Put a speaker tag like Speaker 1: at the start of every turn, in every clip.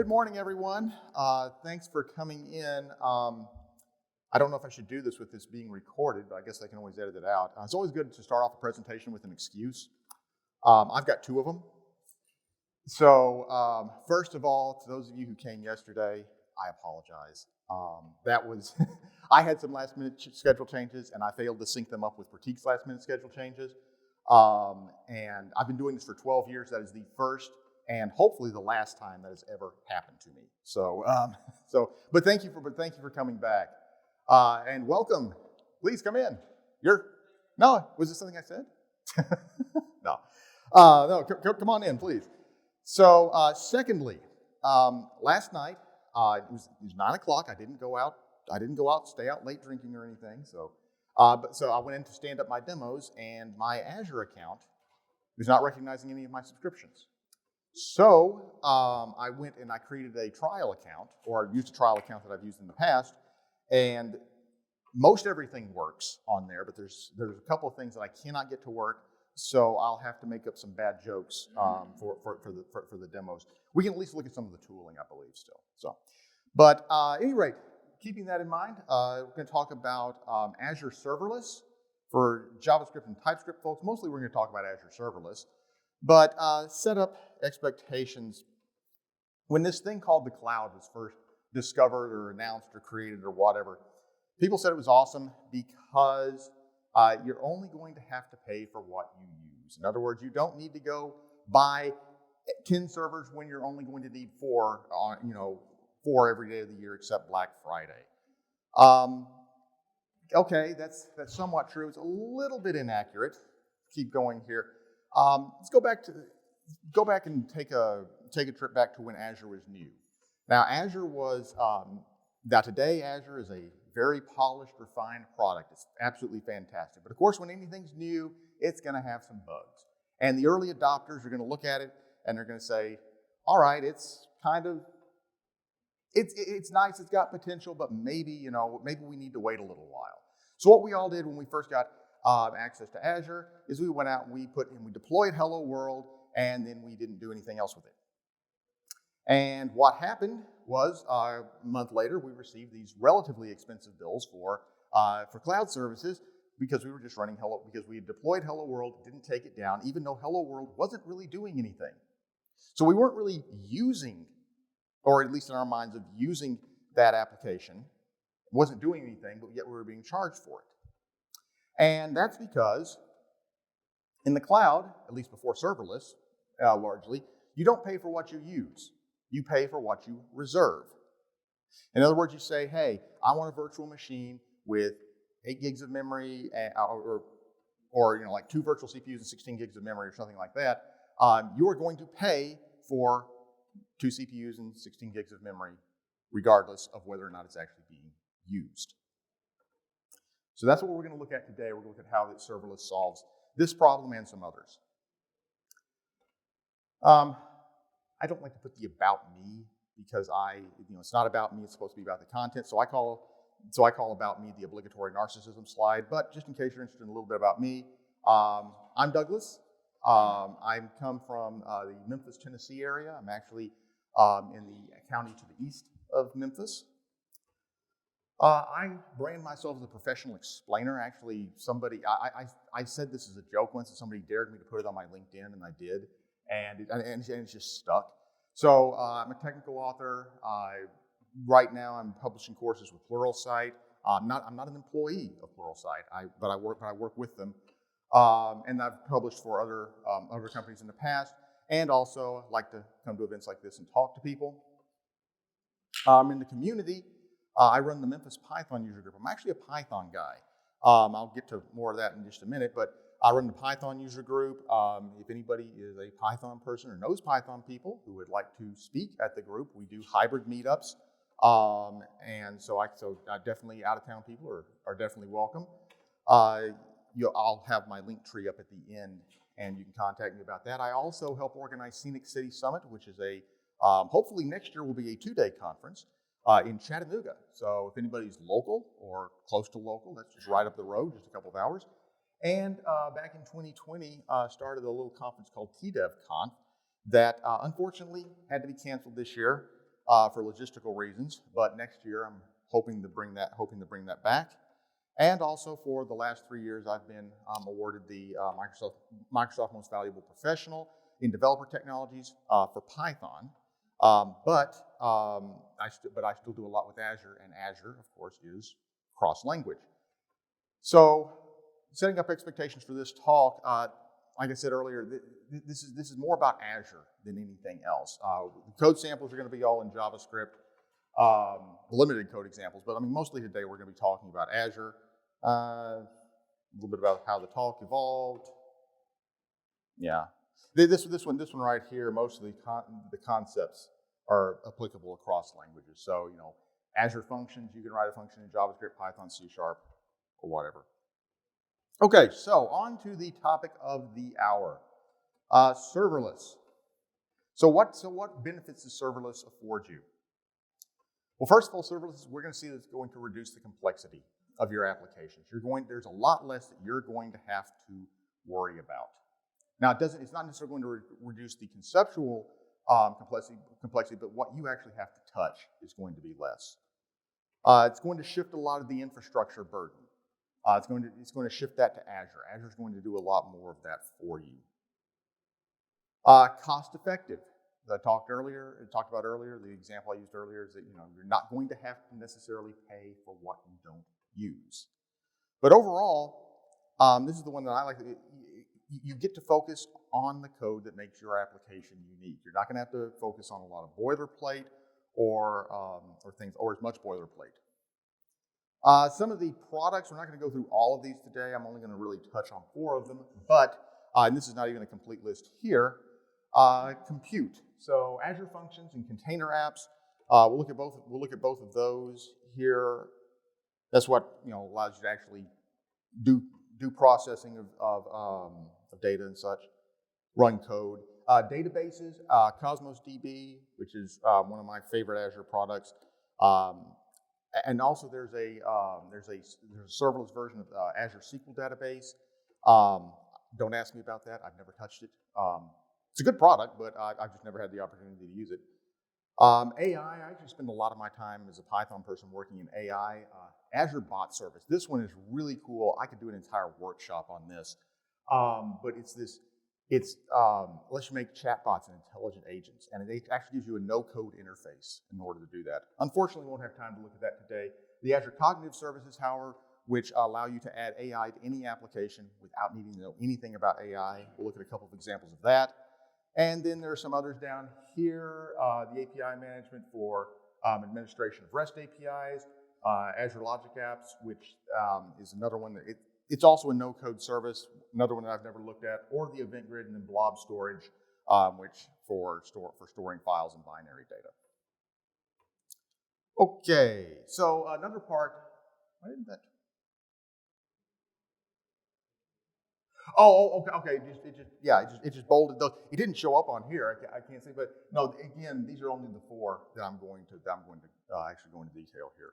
Speaker 1: good morning, everyone. Thanks for coming in. I don't know if I should do this with this being recorded, but I guess I can always edit it out. It's always good to start off a presentation with an excuse. I've got two of them. So first of all, to those of you who came yesterday, I apologize. I had some last minute schedule changes and I failed to sync them up with Pratik's last minute schedule changes. And I've been doing this for 12 years. That is the first and hopefully the last time that has ever happened to me. But thank you for coming back. And welcome. Please come in. No, was this something I said? No. No, come on in, please. So, secondly, last night, it was 9 o'clock. I didn't go out, stay out late drinking or anything. So I went in to stand up my demos, and my Azure account was not recognizing any of my subscriptions. So I went and I created a trial account, or used a trial account that I've used in the past, and most everything works on there, but there's a couple of things that I cannot get to work, so I'll have to make up some bad jokes for the demos. We can at least look at some of the tooling, I believe, still. But at any rate, keeping that in mind, we're going to talk about Azure Serverless for JavaScript and TypeScript folks. Mostly we're going to talk about Azure Serverless. But set up expectations. When this thing called the cloud was first discovered or announced or created or whatever, people said it was awesome because you're only going to have to pay for what you use. In other words, you don't need to go buy 10 servers when you're only going to need 4 every day of the year except Black Friday. Okay, that's somewhat true. It's a little bit inaccurate. Keep going here. Let's go back and take a trip back to when Azure was new. Now, today Azure is a very polished, refined product. It's absolutely fantastic. But of course, when anything's new, it's going to have some bugs. And the early adopters are going to look at it and they're going to say, all right, it's nice, it's got potential, but maybe we need to wait a little while. So what we all did when we first got access to Azure is we went out and we deployed Hello World, and then we didn't do anything else with it. And what happened was a month later we received these relatively expensive bills for cloud services because we were just running because we had deployed Hello World, didn't take it down, even though Hello World wasn't really doing anything. So we weren't really using, or at least in our minds of using that application. It wasn't doing anything, but yet we were being charged for it. And that's because in the cloud, at least before serverless, largely, you don't pay for what you use. You pay for what you reserve. In other words, you say, hey, I want a virtual machine with 8 gigs of memory, or like 2 virtual CPUs and 16 gigs of memory or something like that. You are going to pay for 2 CPUs and 16 gigs of memory, regardless of whether or not it's actually being used. So that's what we're going to look at today. We're going to look at how that serverless solves this problem and some others. I don't like to put the about me because it's not about me. It's supposed to be about the content. So I call about me the obligatory narcissism slide. But just in case you're interested in a little bit about me, I'm Douglas. I come from the Memphis, Tennessee area. I'm actually in the county to the east of Memphis. I brand myself as a professional explainer. Actually, I said this as a joke once, and somebody dared me to put it on my LinkedIn, and I did, and it's just stuck. So I'm a technical author. Right now, I'm publishing courses with Pluralsight. I'm not an employee of Pluralsight, but I work with them, and I've published for other companies in the past, and also like to come to events like this and talk to people. In the community. I run the Memphis Python user group. I'm actually a Python guy. I'll get to more of that in just a minute, but I run the Python user group. If anybody is a Python person or knows Python people who would like to speak at the group, we do hybrid meetups. And so definitely out-of-town people are definitely welcome. I'll have my link tree up at the end, and you can contact me about that. I also help organize Scenic City Summit, which is hopefully next year will be a 2-day conference. In Chattanooga. So if anybody's local or close to local, that's just right up the road, just a couple of hours. And back in 2020, started a little conference called TDevConf that unfortunately had to be canceled this year. for logistical reasons, but next year I'm hoping to bring that back. And also for the last 3 years, I've been awarded the Microsoft Most Valuable Professional in Developer Technologies for Python. But I still do a lot with Azure, and Azure, of course, is cross-language. So, setting up expectations for this talk, like I said earlier, this is more about Azure than anything else. The code samples are going to be all in JavaScript, limited code examples, but I mean, mostly today we're going to be talking about Azure, a little bit about how the talk evolved. Yeah, this one right here, most of the concepts are applicable across languages. So, you know, Azure Functions, you can write a function in JavaScript, Python, C#, or whatever. Okay, so on to the topic of the hour, serverless. So what benefits does serverless afford you? Well, first of all, serverless, we're going to see that it's going to reduce the complexity of your applications. There's a lot less that you're going to have to worry about. Now, it's not necessarily going to reduce the conceptual complexity, but what you actually have to touch is going to be less. It's going to shift a lot of the infrastructure burden. It's going to shift that to Azure. Azure's going to do a lot more of that for you. Cost effective. As I talked about earlier, the example I used earlier is that you're not going to have to necessarily pay for what you don't use. But overall, this is the one that I like. You get to focus on the code that makes your application unique. You're not going to have to focus on a lot of boilerplate or as much boilerplate. Some of the products, we're not going to go through all of these today. I'm only going to really touch on 4 of them. But and this is not even a complete list here. Compute. So Azure Functions and container apps. We'll look at both of those here. That's what allows you to actually do processing of data and such, run code. Databases, Cosmos DB, which is one of my favorite Azure products, and also there's a serverless version of Azure SQL database. Don't ask me about that. I've never touched it. It's a good product, but I've just never had the opportunity to use it. AI, I actually spend a lot of my time as a Python person working in AI. Azure Bot Service. This one is really cool. I could do an entire workshop on this. But let's make chatbots and intelligent agents. And it actually gives you a no-code interface in order to do that. Unfortunately, we won't have time to look at that today. The Azure Cognitive Services, however, which allow you to add AI to any application without needing to know anything about AI. We'll look at a couple of examples of that. And then there are some others down here, the API management for administration of REST APIs, Azure Logic Apps, which is another one that it's also a no-code service, another one that I've never looked at, or the event grid and then blob storage, which for storing files and binary data. Okay, so another part. Why didn't that? Oh, okay. It just bolded those. It didn't show up on here. I can't see, but no. Again, these are only the 4 that I'm going to actually go into detail here.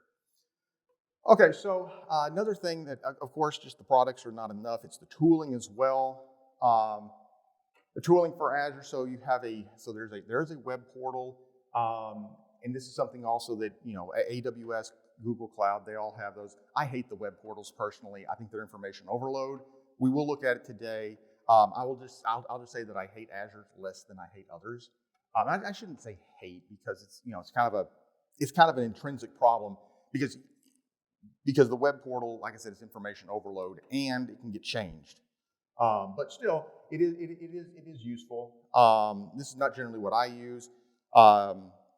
Speaker 1: Okay, so another thing that, of course, just the products are not enough. It's the tooling as well. The tooling for Azure. So you have there's a web portal, and this is something also that AWS, Google Cloud, they all have those. I hate the web portals personally. I think they're information overload. We will look at it today. I'll just say that I hate Azure less than I hate others. I shouldn't say hate because it's kind of an intrinsic problem because the web portal, like I said, is information overload and it can get changed. But still, it is useful. This is not generally what I use.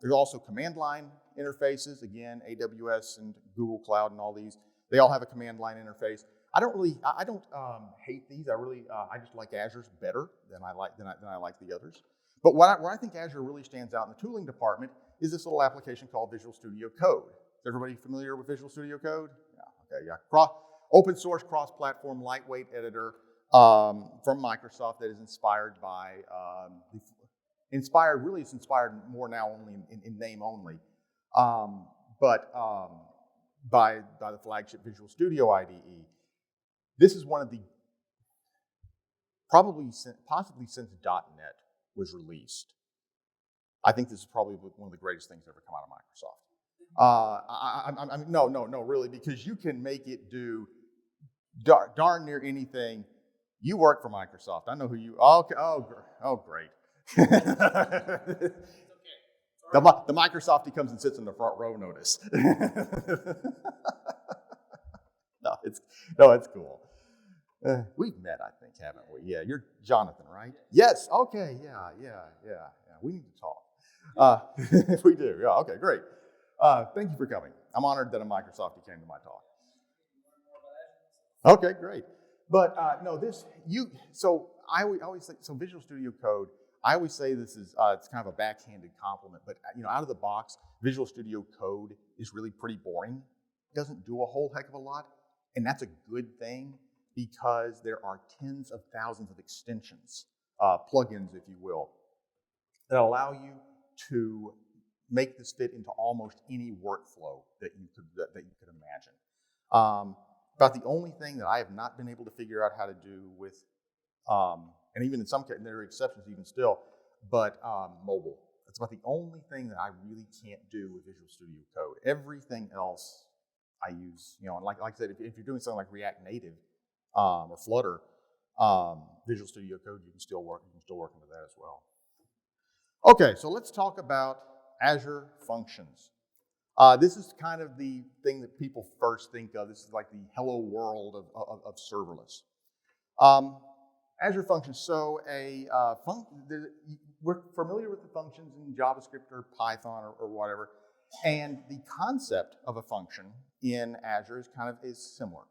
Speaker 1: There's also command line interfaces. Again, AWS and Google Cloud and all these, they all have a command line interface. I don't hate these. I just like Azure's better than I like the others. But where I think Azure really stands out in the tooling department is this little application called Visual Studio Code. Is everybody familiar with Visual Studio Code? Yeah. Okay. Yeah. Open source, cross-platform, lightweight editor from Microsoft that is inspired by it's inspired more now only in name only, but by the flagship Visual Studio IDE. This is one of the, possibly since .NET was released, I think this is probably one of the greatest things ever come out of Microsoft. No, really, because you can make it do darn near anything. You work for Microsoft. I know who you. Okay. Oh, great. The Microsofty comes and sits in the front row. Notice. No, it's cool. We've met, I think, haven't we? Yeah, you're Jonathan, right? Yes. Okay. Yeah. We need to talk. We do. Yeah. Okay. Great. Thank you for coming. I'm honored that a Microsofty came to my talk. Okay, great. But So I always say, so Visual Studio Code. I always say this is it's kind of a backhanded compliment, but out of the box, Visual Studio Code is really pretty boring. It doesn't do a whole heck of a lot, and that's a good thing because there are tens of thousands of extensions, plugins, if you will, that allow you to make this fit into almost any workflow that you could imagine. About the only thing that I have not been able to figure out how to do with, and even in some cases, there are exceptions even still, but mobile. That's about the only thing that I really can't do with Visual Studio Code. Everything else I use, and like I said, if you're doing something like React Native or Flutter, Visual Studio Code, you can still work into that as well. Okay, so let's talk about Azure Functions. This is kind of the thing that people first think of. This is like the hello world of serverless. Azure Functions. So we're familiar with the functions in JavaScript or Python or whatever, and the concept of a function in Azure is similar,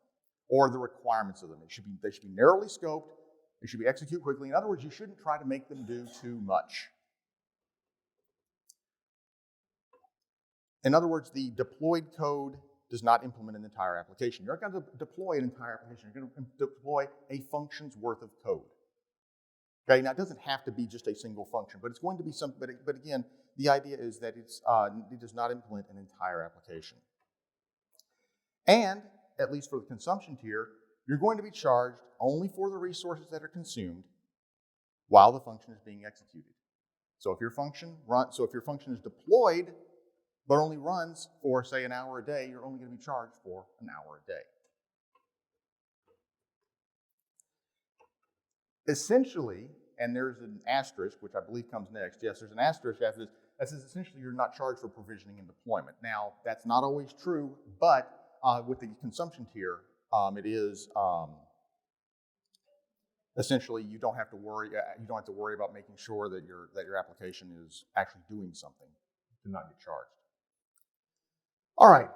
Speaker 1: or the requirements of them. They should be narrowly scoped. They should be executed quickly. In other words, you shouldn't try to make them do too much. In other words, the deployed code does not implement an entire application. You're not going to deploy an entire application. You're going to deploy a function's worth of code. Okay, now it doesn't have to be just a single function, but it's going to be something. But again, the idea is that it does not implement an entire application. And at least for the consumption tier, you're going to be charged only for the resources that are consumed while the function is being executed. So if your function is deployed but only runs for, say, an hour a day, you're only going to be charged for an hour a day. Essentially, and there's an asterisk, which I believe comes next. Yes, there's an asterisk after this. That says essentially you're not charged for provisioning and deployment. Now, that's not always true, but with the consumption tier, it is essentially you don't have to worry about making sure that your application is actually doing something to not get charged. All right,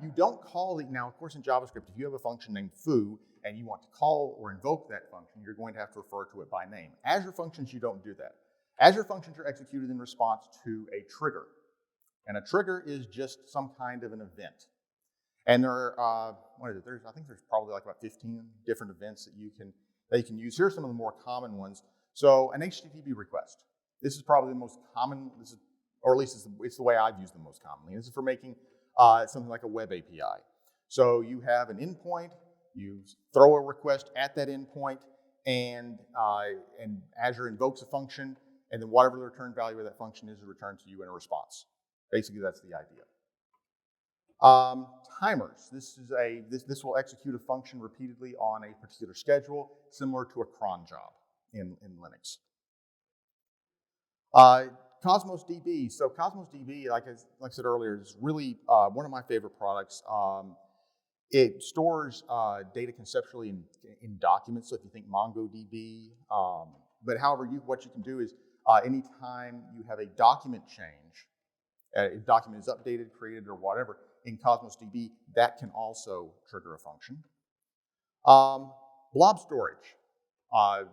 Speaker 1: you don't call it, now of course in JavaScript, if you have a function named foo and you want to call or invoke that function, you're going to have to refer to it by name. Azure Functions, you don't do that. Azure Functions are executed in response to a trigger. And a trigger is just some kind of an event. And there are, I think there's probably like about 15 different events that you can use. Here are some of the more common ones. So an HTTP request. This is probably the most common, or at least it's the way I've used them most commonly. This is for making something like a web API. So you have an endpoint, you throw a request at that endpoint, and Azure invokes a function, and then whatever the return value of that function is returned to you in a response. Basically, that's the idea. Timers. This will execute a function repeatedly on a particular schedule, similar to a cron job in Linux. Cosmos DB. So Cosmos DB, like I said earlier, is really one of my favorite products. It stores data conceptually in documents. So if you think MongoDB, but however, what you can do is anytime you have a document change, a document is updated, created, or whatever in Cosmos DB, that can also trigger a function. Blob storage,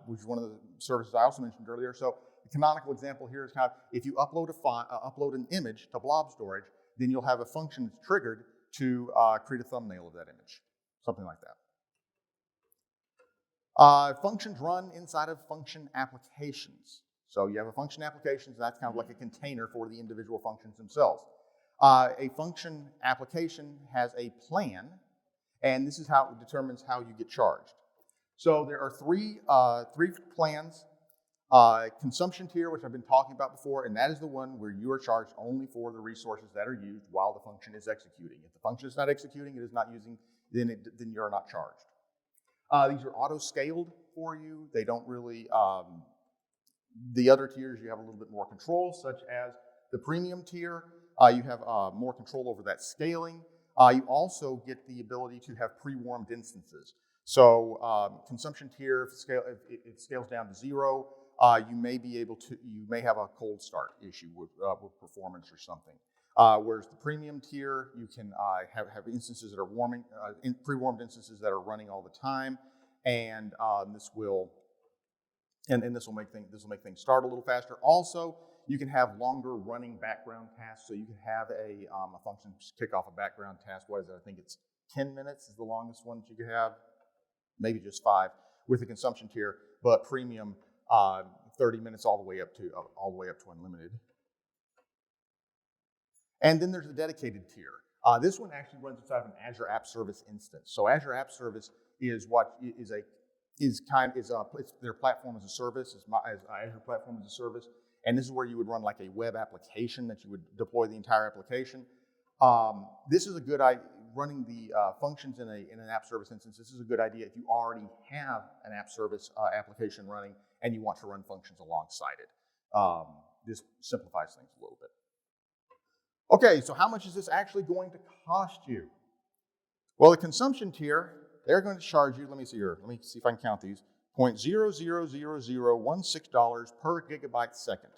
Speaker 1: which is one of the services I also mentioned earlier. So the canonical example here is kind of if you upload an image to blob storage, then you'll have a function that's triggered to create a thumbnail of that image, something like that. Functions run inside of function applications. So you have a function application, so that's kind of like a container for the individual functions themselves. A function application has a plan, and this is how it determines how you get charged. So there are three plans. Consumption tier, which I've been talking about before, and that is the one where you are charged only for the resources that are used while the function is executing. If the function is not executing, it is not using, then you're not charged. These are auto-scaled for you. They don't really, the other tiers, you have a little bit more control, such as the premium tier. You have more control over that scaling. You also get the ability to have pre-warmed instances. So consumption tier, if it scales down to 0, you may have a cold start issue with performance or something. Whereas the premium tier, you can have instances that are pre-warmed instances that are running all the time, and this will make things start a little faster. Also, you can have longer running background tasks. So you can have a function kick off a background task. What is it? I think it's 10 minutes is the longest one that you could have. Maybe just 5 with the consumption tier, but premium 30 minutes all the way up to unlimited. And then there's the dedicated tier. This one actually runs inside of an Azure App Service instance. So Azure App Service is their platform as a service, Azure Platform as a Service, and this is where you would run like a web application that you would deploy the entire application. This is a good idea. Running the functions in an app service instance, this is a good idea if you already have an app service application running and you want to run functions alongside it. This simplifies things a little bit. Okay, so how much is this actually going to cost you? Well, the consumption tier, they're going to charge you, let me see if I can count these, $0.00016 per gigabyte second.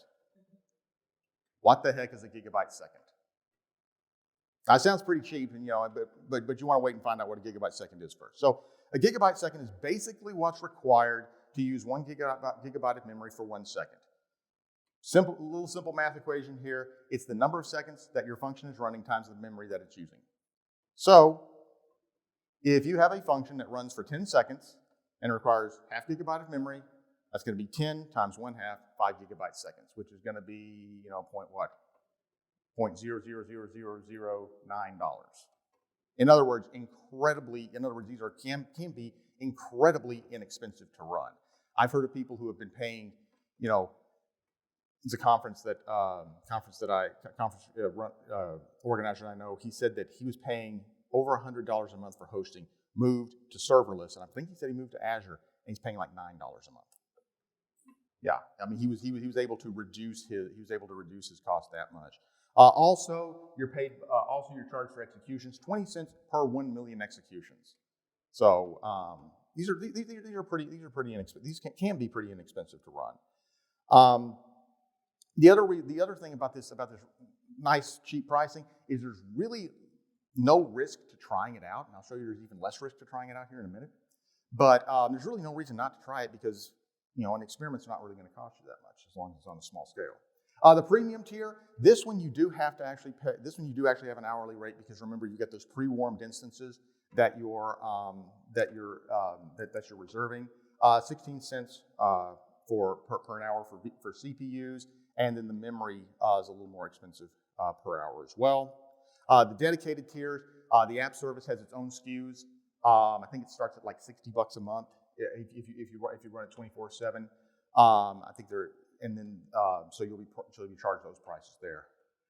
Speaker 1: What the heck is a gigabyte second? That sounds pretty cheap, and but you want to wait and find out what a gigabyte second is first. So a gigabyte second is basically what's required to use 1 gigabyte of memory for 1 second. Little simple math equation here. It's the number of seconds that your function is running times the memory that it's using. So if you have a function that runs for 10 seconds and requires half gigabyte of memory, that's going to be 10 times 1/2, 5 gigabyte seconds, which is going to be, $0.00009. In other words, these can be incredibly inexpensive to run. I've heard of people who have been paying, it's a conference organizer I know. He said that he was paying over $100 a month for hosting, moved to serverless, and I think he said he moved to Azure, and he's paying like $9 a month. Yeah, I mean he was able to reduce his cost that much. Also, you're charged for executions, 20 cents per 1 million executions. So these are pretty inexpensive. These can be pretty inexpensive to run. The other thing about this nice cheap pricing is there's really no risk to trying it out, and I'll show you there's even less risk to trying it out here in a minute. But there's really no reason not to try it because an experiment's not really going to cost you that much as long as it's on a small scale. The premium tier, this one you do have to actually pay. This one you do actually have an hourly rate because remember you get those pre-warmed instances that you're reserving. 16 cents per hour for CPUs, and then the memory is a little more expensive per hour as well. The dedicated tiers, the app service has its own SKUs. I think it starts at like $60 a month if you run it 24/7. I think so you'll be charged those prices there.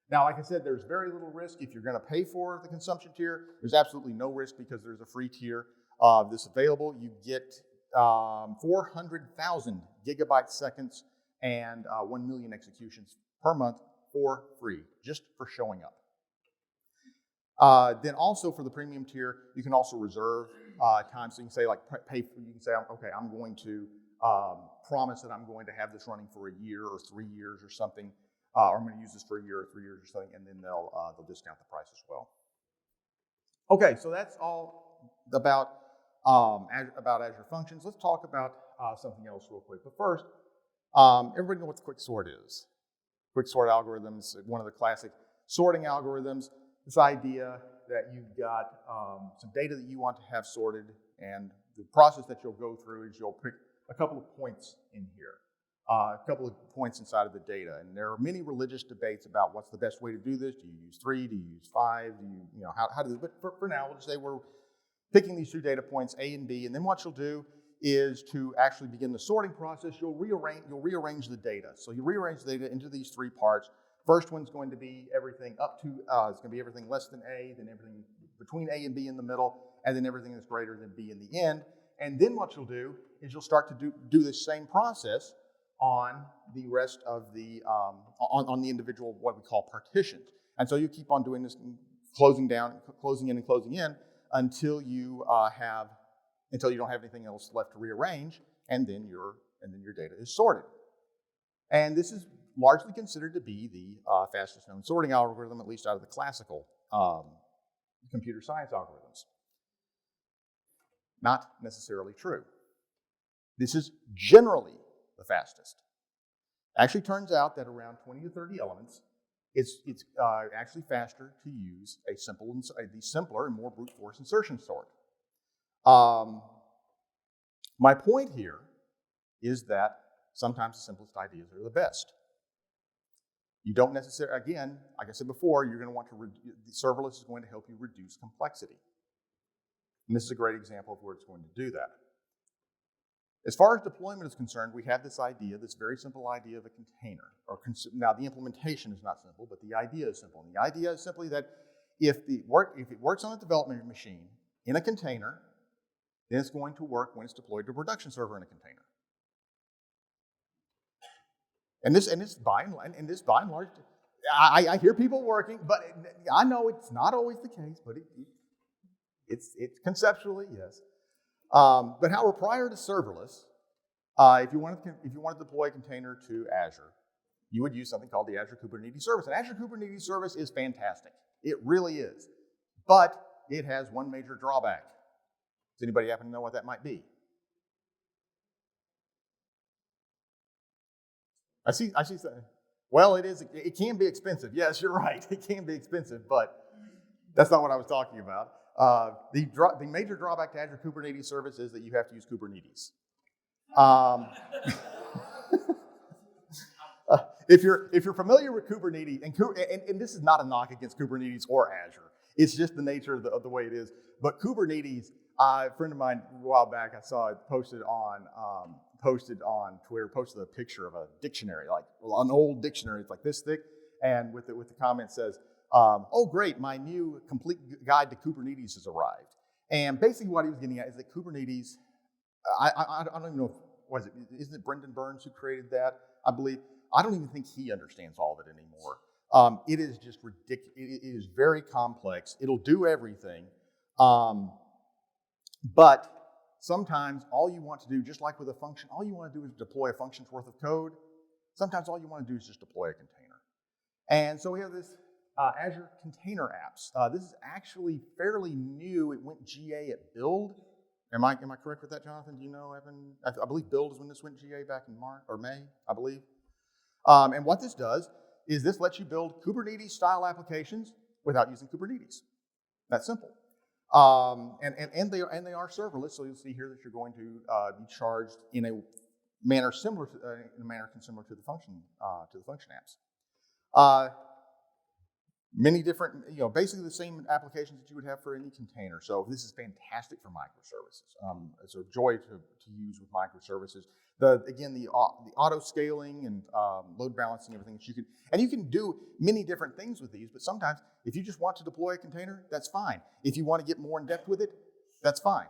Speaker 1: Now, like I said, there's very little risk if you're going to pay for the consumption tier. There's absolutely no risk because there's a free tier of this available. You get 400,000 gigabyte seconds and 1 million executions per month for free, just for showing up. Then also for the premium tier, you can also reserve time. So you can say I'm going to promise that I'm going to have this running for a year or 3 years or something, or I'm going to use this for a year or 3 years or something, and then they'll discount the price as well. Okay, so that's all about Azure Functions. Let's talk about something else real quick. But first, everybody know what Quicksort is. Quicksort algorithms, one of the classic sorting algorithms. This idea that you've got some data that you want to have sorted, and the process that you'll go through is you'll pick a couple of points in here, a couple of points inside of the data. And there are many religious debates about what's the best way to do this. Do you use 3? Do you use 5? How do you, but for now, we'll just say we're picking these 2 data points, A and B, and then what you'll do is to actually begin the sorting process. You'll rearrange the data. So you rearrange the data into these three parts. First one's going to be everything up to, it's going to be everything less than A, then everything between A and B in the middle, and then everything that's greater than B in the end. And then what you'll do is you'll start to do this same process on the rest of the, on the individual, what we call partitions. And so you keep on doing this, closing in and closing in until you until you don't have anything else left to rearrange, and then your data is sorted. And this is largely considered to be the fastest known sorting algorithm, at least out of the classical computer science algorithms. Not necessarily true. This is generally the fastest. Actually turns out that around 20 to 30 elements, it's actually faster to use the simpler and more brute force insertion sort. My point here is that sometimes the simplest ideas are the best. You don't necessarily, again, like I said before, you're going to want to, serverless is going to help you reduce complexity. And this is a great example of where it's going to do that. As far as deployment is concerned, we have this idea, this very simple idea of a container. Now, the implementation is not simple, but the idea is simple. And the idea is simply that if it works on a development machine in a container, then it's going to work when it's deployed to a production server in a container. And this by and large, I hear people working, but I know it's not always the case, but it's conceptually, yes. But however, prior to serverless, if you want to deploy a container to Azure, you would use something called the Azure Kubernetes service. And Azure Kubernetes service is fantastic. It really is. But it has one major drawback. Does anybody happen to know what that might be? I see something. Well, it can be expensive. Yes, you're right. It can be expensive, but that's not what I was talking about. The major drawback to Azure Kubernetes service is that you have to use Kubernetes. If you're familiar with Kubernetes, and this is not a knock against Kubernetes or Azure, it's just the nature of the way it is. But Kubernetes, a friend of mine a while back, I saw it posted on Twitter, posted a picture of a dictionary, like an old dictionary, it's like this thick, and with the comment says, oh great, my new complete guide to Kubernetes has arrived. And basically what he was getting at is that Kubernetes, I don't even know, isn't it Brendan Burns who created that, I believe? I don't even think he understands all of it anymore. It is just ridiculous. It is very complex. It'll do everything. But sometimes all you want to do, just like with a function, all you want to do is deploy a function's worth of code. Sometimes all you want to do is just deploy a container. And so we have this Azure Container Apps. This is actually fairly new. It went GA at Build. Am I correct with that, Jonathan? Do you know, Evan? I believe Build is when this went GA back in March or May, I believe. And what this does is this lets you build Kubernetes-style applications without using Kubernetes. That's simple. And they are serverless, so you'll see here that you're going to be charged in a manner similar to the function apps. Many different, basically the same applications that you would have for any container. So this is fantastic for microservices. It's a joy to use with microservices. The auto scaling and load balancing, everything that you can do many different things with these, but sometimes if you just want to deploy a container, that's fine. If you want to get more in depth with it, that's fine.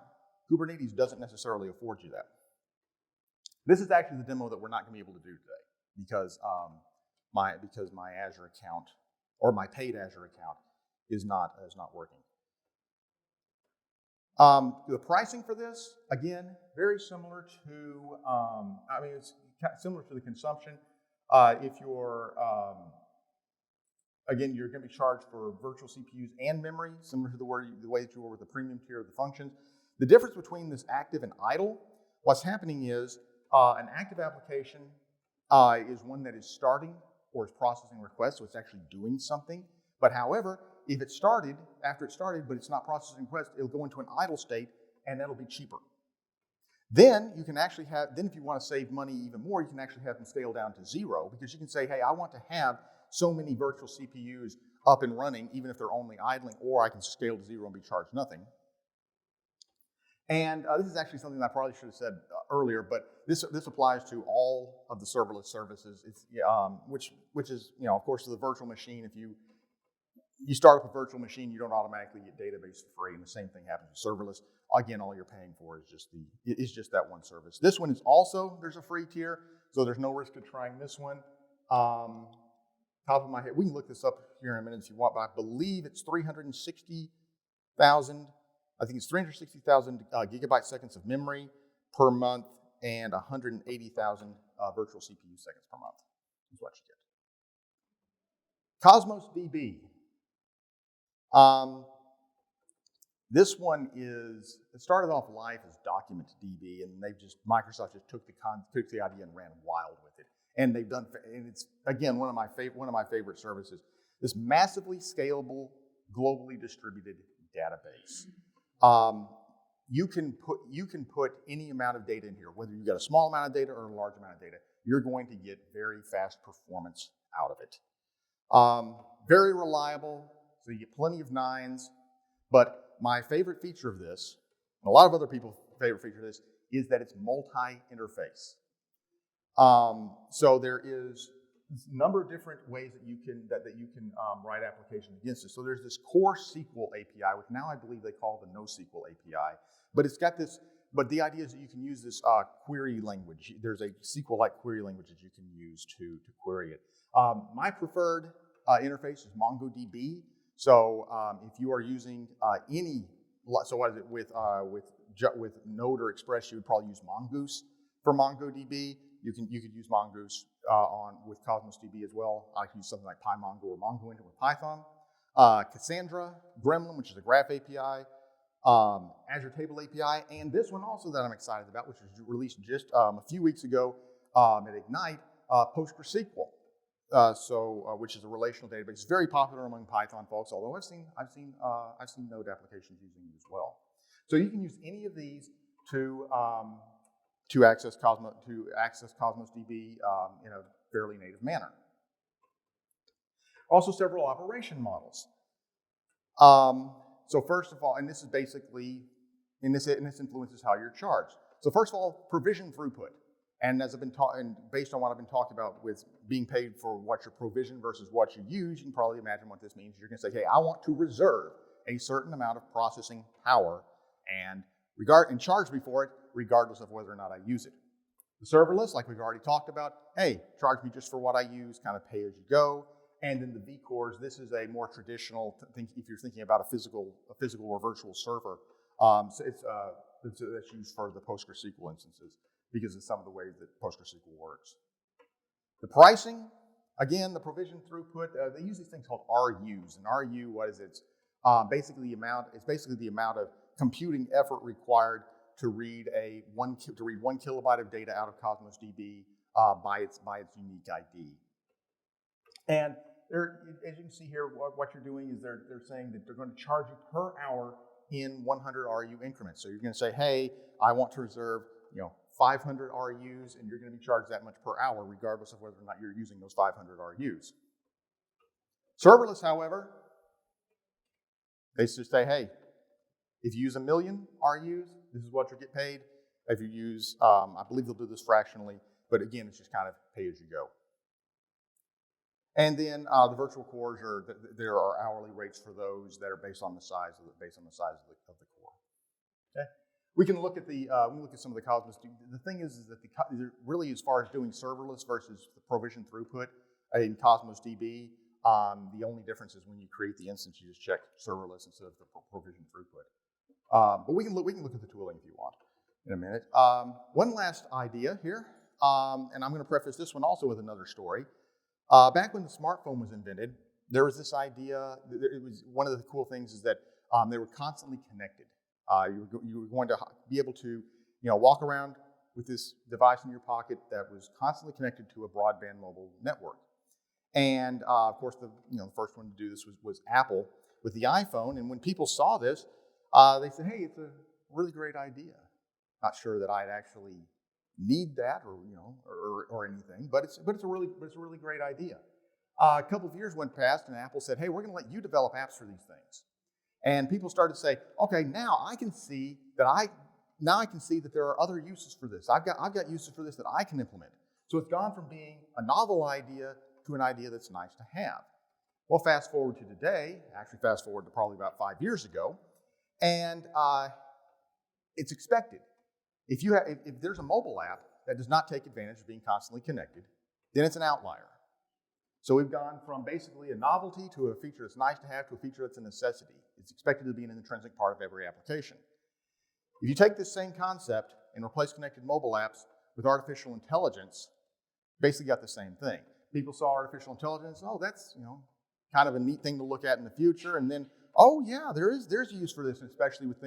Speaker 1: Kubernetes doesn't necessarily afford you that. This is actually the demo that we're not going to be able to do today because my Azure account or my paid Azure account is not working. The pricing for this, again, very similar to, it's similar to the consumption. If you're, again, you're going to be charged for virtual CPUs and memory, similar to the way that you were with the premium tier of the functions. The difference between this active and idle, what's happening is an active application is one that is starting or is processing requests, so it's actually doing something. But however, if it started, after it started, but it's not processing requests, it'll go into an idle state, and that'll be cheaper. Then you can actually if you want to save money even more, you can actually have them scale down to 0, because you can say, hey, I want to have so many virtual CPUs up and running, even if they're only idling, or I can scale to 0 and be charged nothing. And this is actually something that I probably should have said earlier, but this applies to all of the serverless services. It's, which is, of course, the virtual machine. If you start with a virtual machine, you don't automatically get database for free, and the same thing happens with serverless. Again, all you're paying for is just that one service. This one is also, there's a free tier, so there's no risk of trying this one. Top of my head, we can look this up here in a minute if you want, but I believe it's 360,000. I think it's 360,000 gigabyte seconds of memory per month and 180,000 virtual CPU seconds per month is what you get. Cosmos DB. This one it started off life as Document DB, and Microsoft just took the idea and ran wild with it. And it's again one of my favorite services. This massively scalable, globally distributed database. You can put any amount of data in here, whether you've got a small amount of data or a large amount of data. You're going to get very fast performance out of it. Very reliable, so you get plenty of nines. But my favorite feature of this, and a lot of other people's favorite feature of this, is that it's multi-interface. So there is a number of different ways that you can write applications against it. So there's this core SQL API, which now I believe they call the NoSQL API. But it's got this. But the idea is that you can use this query language. There's a SQL-like query language that you can use to query it. My preferred interface is MongoDB. So if you are using so what is it with Node or Express, you would probably use Mongoose for MongoDB. You could use Mongoose with Cosmos DB as well. I can use something like PyMongo or Mongo Engine with Python. Cassandra, Gremlin, which is a graph API, Azure Table API, and this one also that I'm excited about, which was released just a few weeks ago at Ignite, PostgreSQL. Which is a relational database, very popular among Python folks. Although I've seen Node applications using it as well. So you can use any of these to access Cosmos DB in a fairly native manner. Also, several operation models. So first of all, and this is basically, and this influences how you're charged. So first of all, provision throughput. And as I've been and based on what I've been talking about with being paid for what you provision versus what you use, you can probably imagine what this means. You're going to say, hey, I want to reserve a certain amount of processing power and charge me for it, regardless of whether or not I use it. The serverless, like we've already talked about, hey, charge me just for what I use, kind of pay as you go. And then the vCores, this is a more traditional thing if you're thinking about a physical or virtual server. So that's used for the PostgreSQL instances, because of some of the ways that PostgreSQL works. The pricing, again, the provision throughput, they use these things called RUs. And RU, what is it? It's basically the amount of computing effort required to read 1 kilobyte of data out of Cosmos DB by its unique ID. And as you can see here, what you're doing is they're saying that they're going to charge you per hour in 100 RU increments. So you're going to say, hey, I want to reserve 500 RUs, and you're going to be charged that much per hour, regardless of whether or not you're using those 500 RUs. Serverless, however, they just say, hey, if you use 1 million RUs, this is what you'll get paid. If you use, I believe they'll do this fractionally, but again, it's just kind of pay as you go. And then the virtual cores there are hourly rates for those that are based on the size of the core. Okay. We can look at some of the Cosmos. The thing is that really, as far as doing serverless versus the provision throughput in Cosmos DB, the only difference is when you create the instance, you just check serverless instead of the provision throughput. But we can look at the tooling if you want in a minute. One last idea here, and I'm going to preface this one also with another story. Back when the smartphone was invented, there was this idea. It was one of the cool things is that they were constantly connected. You were going to be able to, walk around with this device in your pocket that was constantly connected to a broadband mobile network. And of course, the first one to do this was Apple with the iPhone. And when people saw this, they said, "Hey, it's a really great idea." Not sure that I'd actually need that or anything, but it's a really great idea. A couple of years went past, and Apple said, "Hey, we're going to let you develop apps for these things." And people started to say, okay, now I can see that now I can see that there are other uses for this. I've got uses for this that I can implement. So it's gone from being a novel idea to an idea that's nice to have. Well, fast forward to today, actually fast forward to probably about 5 years ago, and it's expected. If there's a mobile app that does not take advantage of being constantly connected, then it's an outlier. So we've gone from basically a novelty to a feature that's nice to have to a feature that's a necessity. It's expected to be an intrinsic part of every application. If you take this same concept and replace connected mobile apps with artificial intelligence, basically got the same thing. People saw artificial intelligence, oh, that's kind of a neat thing to look at in the future, and then, oh yeah, there's a use for this, and especially with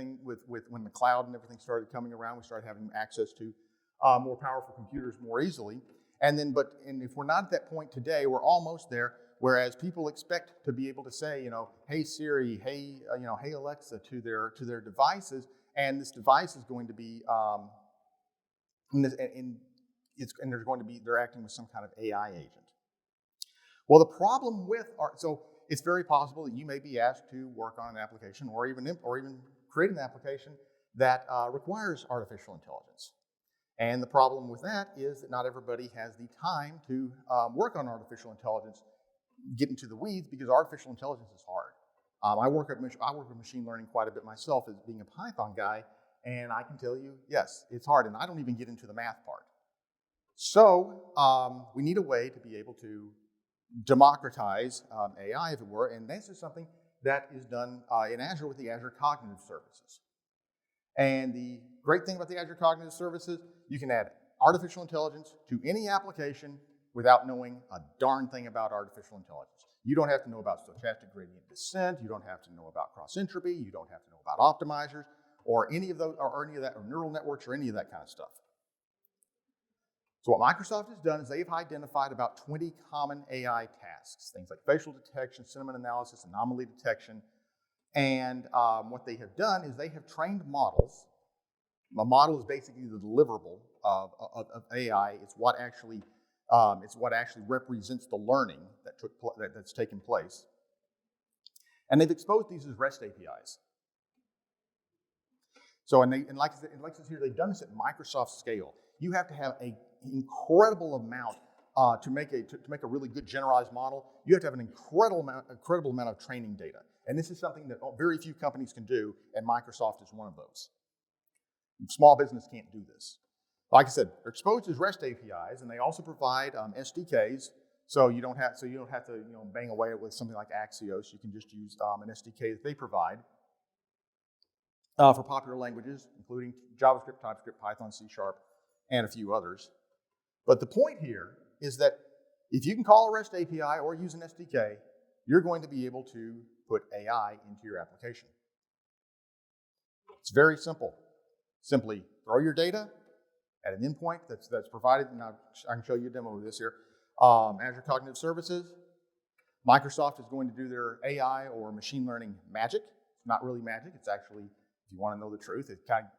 Speaker 1: when the cloud and everything started coming around, we started having access to more powerful computers more easily. And if we're not at that point today, we're almost there. Whereas people expect to be able to say, hey Siri, hey Alexa to their devices, and this device is going to be, they're acting with some kind of AI agent. Well, the problem with so it's very possible that you may be asked to work on an application or even create an application that requires artificial intelligence. And the problem with that is that not everybody has the time to work on artificial intelligence, get into the weeds, because artificial intelligence is hard. I work with machine learning quite a bit myself as being a Python guy, and I can tell you, yes, it's hard, and I don't even get into the math part. So we need a way to be able to democratize AI, if it were, and this is something that is done in Azure with the Azure Cognitive Services. And the great thing about the Azure Cognitive Services, you can add artificial intelligence to any application without knowing a darn thing about artificial intelligence. You don't have to know about stochastic gradient descent. You don't have to know about cross entropy. You don't have to know about optimizers or any of those, or any of that, or neural networks, or any of that kind of stuff. So what Microsoft has done is they've identified about 20 common AI tasks, things like facial detection, sentiment analysis, anomaly detection. And what they have done is they have trained models. A model is basically the deliverable of AI. It's what actually represents the learning that's taken place. And they've exposed these as REST APIs. So like it says here, they've done this at Microsoft scale. You have to have an incredible amount to make a really good generalized model. You have to have an incredible amount of training data. And this is something that very few companies can do, and Microsoft is one of those. Small business can't do this. Like I said, they're exposed as REST APIs, and they also provide SDKs, so you don't have to bang away with something like Axios. You can just use an SDK that they provide for popular languages, including JavaScript, TypeScript, Python, C#, and a few others. But the point here is that if you can call a REST API or use an SDK, you're going to be able to put AI into your application. It's very simple. Simply throw your data at an endpoint that's provided, and I can show you a demo of this here. Azure Cognitive Services. Microsoft is going to do their AI or machine learning magic. It's not really magic. It's actually, if you want to know the truth, it's kind of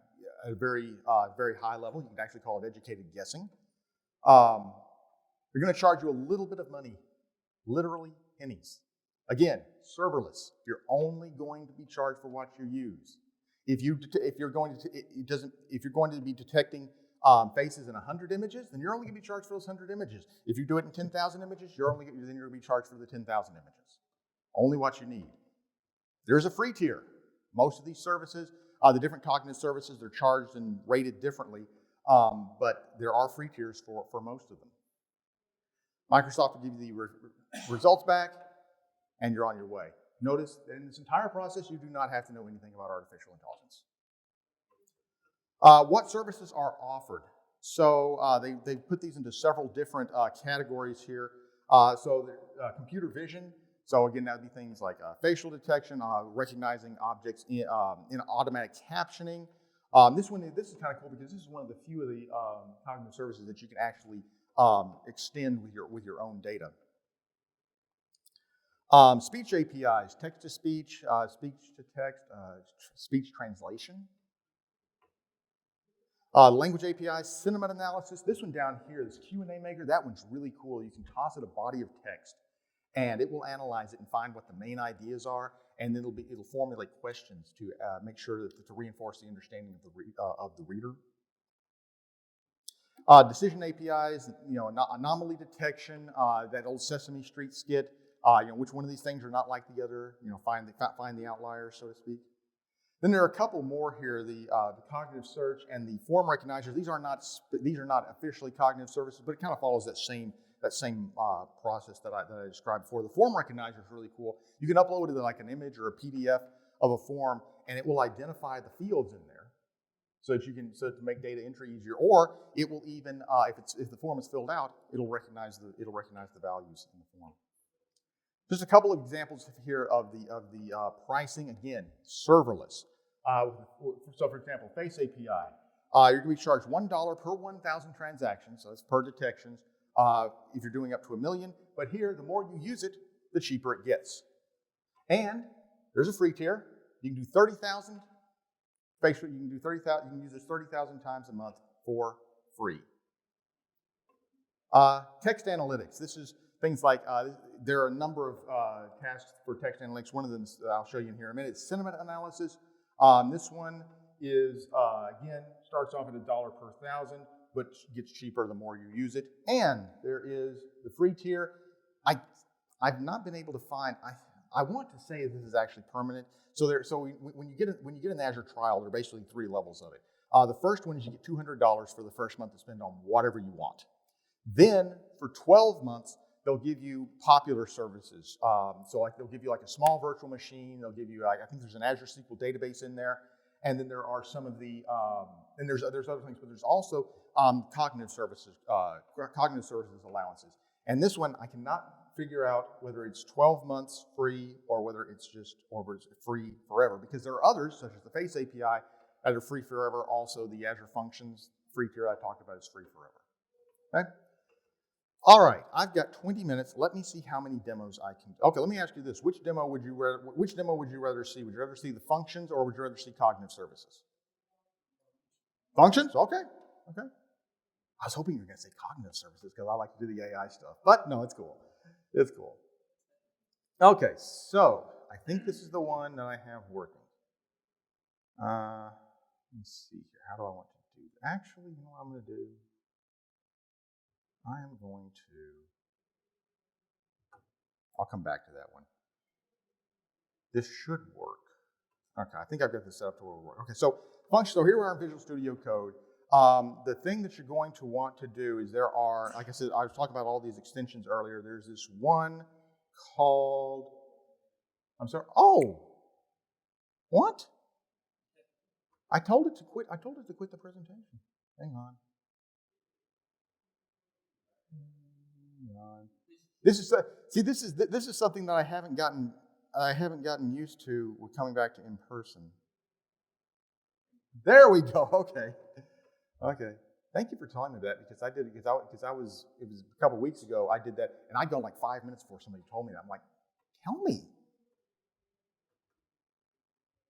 Speaker 1: at a very high level. You can actually call it educated guessing. They're going to charge you a little bit of money, literally pennies. Again, serverless. You're only going to be charged for what you use. If you're going to be detecting faces in 100 images, then you're only going to be charged for those 100 images. If you do it in 10,000 images, you're going to be charged for the 10,000 images. Only what you need. There's a free tier. Most of these services, the different cognitive services, they're charged and rated differently, but there are free tiers for most of them. Microsoft will give you the results back, and you're on your way. Notice that in this entire process, you do not have to know anything about artificial intelligence. What services are offered? So they put these into several different categories here. Computer vision. So again, that would be things like facial detection, recognizing objects in automatic captioning. This is kind of cool because this is one of the few of the cognitive services that you can actually extend with your own data. Speech APIs, text-to-speech, speech-to-text, speech translation. Language APIs, sentiment analysis. This one down here, this Q&A maker, that one's really cool. You can toss it a body of text, And it will analyze it and find what the main ideas are, and then it'll formulate questions to make sure to reinforce the understanding of the reader. Decision APIs, anomaly detection, that old Sesame Street skit, which one of these things are not like the other, find the outliers, so to speak. Then there are a couple more here, the cognitive search and the form recognizers. These are not officially cognitive services, but it kind of follows that same process that I described before. The form recognizer is really cool. You can upload it like an image or a PDF of a form, and it will identify the fields in there, so that to make data entry easier. Or it will even, if the form is filled out, it'll recognize the values in the form. Just a couple of examples here of the pricing. Again, serverless. So for example, Face API. You're going to be charged $1 per 1,000 transactions, so that's per detections, if you're doing up to 1 million. But here, the more you use it, the cheaper it gets. And there's a free tier. You can do 30,000. You can use this 30,000 times a month for free. Text analytics. This is things like, there are a number of tasks for text analytics. One of them I'll show you in here in a minute. It's sentiment analysis. This one is, again, starts off at $1 per 1,000, but gets cheaper the more you use it. And there is the free tier. I've not been able to find, I want to say this is actually permanent. When you get an Azure trial, there are basically 3 levels of it. The first one is you get $200 for the first month to spend on whatever you want. Then for 12 months, they'll give you popular services. They'll give you like a small virtual machine. They'll give you, I think there's an Azure SQL database in there. And then there are some of the, and there's other things, but there's also cognitive services allowances. And this one, I cannot figure out whether it's 12 months free or whether it's free forever, because there are others, such as the Face API, that are free forever. Also, the Azure Functions free tier I talked about is free forever. Okay? All right, I've got 20 minutes. Let me see how many demos I can. Okay, let me ask you this: which demo would you rather see? Would you rather see the functions, or would you rather see cognitive services? Functions? Okay. I was hoping you were going to say cognitive services because I like to do the AI stuff, but no, it's cool. It's cool. Okay, so I think this is the one that I have working. Let me see here. How do I want to do that? Actually, you know what I'm going to do? I am going to, I'll come back to that one. This should work. Okay, I think I've got this set up to where it will work. Okay, so here we are in Visual Studio Code. The thing that you're going to want to do is there are, like I said, I was talking about all these extensions earlier. There's this one called, what? I told it to quit the presentation. Hang on. This is something that I haven't gotten used to with coming back to in person. There we go. Okay. Thank you for telling me that, because I did it it was a couple weeks ago I did that, and I'd gone like 5 minutes before somebody told me that. I'm like, tell me.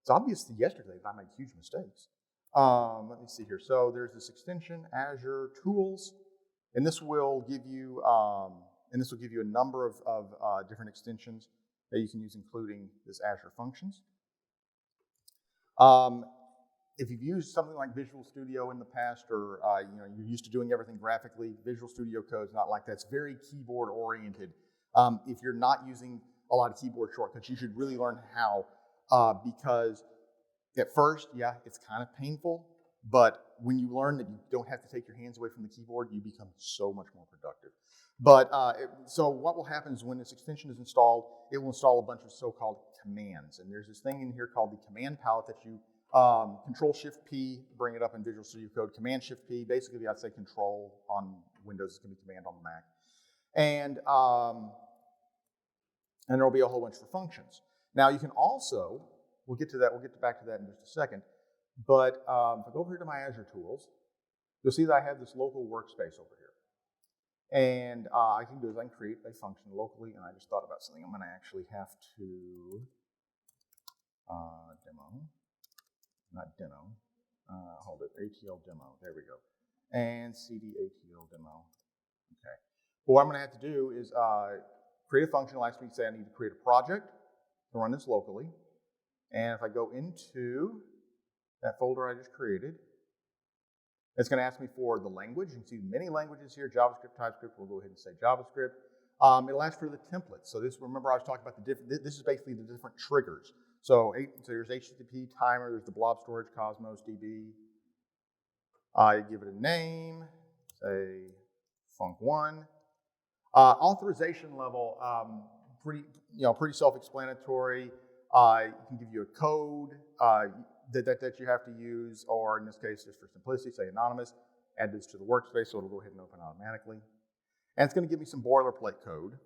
Speaker 1: It's obvious yesterday that I made huge mistakes. Let me see here. So there's this extension, Azure Tools, and this will give you a number of different extensions that you can use, including this Azure Functions. If you've used something like Visual Studio in the past, or you're used to doing everything graphically, Visual Studio Code is not like that. It's very keyboard oriented. If you're not using a lot of keyboard shortcuts, you should really learn how, because at first, yeah, it's kind of painful, but when you learn that you don't have to take your hands away from the keyboard, you become so much more productive. But so what will happen is when this extension is installed, it will install a bunch of so-called commands. And there's this thing in here called the command palette that you Control-Shift-P, bring it up in Visual Studio Code, Command-Shift-P. Basically, I'd say Control on Windows is going to be Command on the Mac. And there will be a whole bunch for functions. Now, you can also, we'll get back to that in just a second, but if I go over here to my Azure Tools, you'll see that I have this local workspace over here. And I can do is I can create a function locally, and I just thought about something. I'm going to actually have to hold it, ATL demo, there we go. And cd ATL demo, okay. But what I'm going to have to do is create a function, it'll ask me to say I need to create a project to run this locally. And if I go into that folder I just created, it's going to ask me for the language. You can see many languages here, JavaScript, TypeScript. We'll go ahead and say JavaScript. It'll ask for the template. So this, remember I was talking about the different, this is basically the different triggers. So there's HTTP timer, there's the blob storage, Cosmos DB. You give it a name, say func1. Authorization level, pretty self-explanatory. It can give you a code that you have to use, or in this case, just for simplicity, say anonymous. Add this to the workspace, so it'll go ahead and open automatically. And it's going to give me some boilerplate code.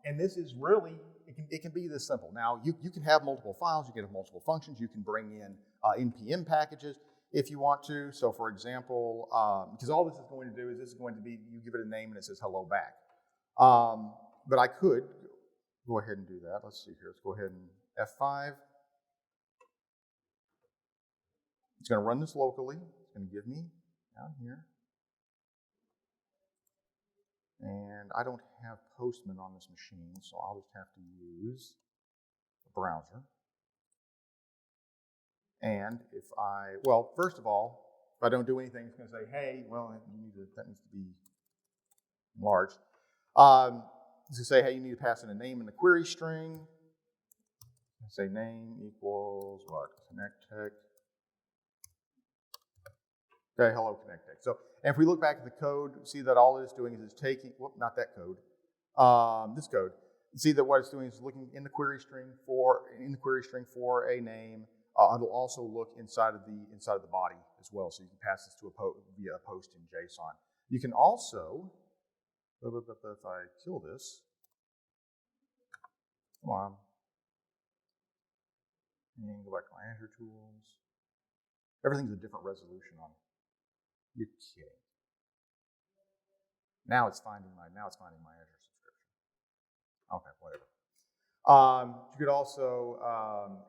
Speaker 1: And this is really, it can be this simple. Now, you can have multiple files, you can have multiple functions, you can bring in NPM packages if you want to. So for example, because all this is going to do is this is going to be, you give it a name and it says hello back. But I could go ahead and do that. Let's see here. Let's go ahead and F5. It's going to run this locally. It's going to give me down here. And I don't have Postman on this machine, so I'll just have to use the browser. And if well, first of all, if I don't do anything, it's going to say, hey, well, that needs to be enlarged. It's going to say, hey, you need to pass in a name in the query string. Say name equals what? Connect.Tech. Okay, hello, Connect.Tech. So, and if we look back at the code, see that all it's doing is it's taking, not that code, this code. See that what it's doing is looking in the query string for a name. It'll also look inside of the body as well, so you can pass this to via a post in JSON. You can also, if I kill this, come on, and go back to my Azure Tools. Everything's a different resolution on it. You're kidding. Now it's finding my Azure subscription. Okay, whatever. You could also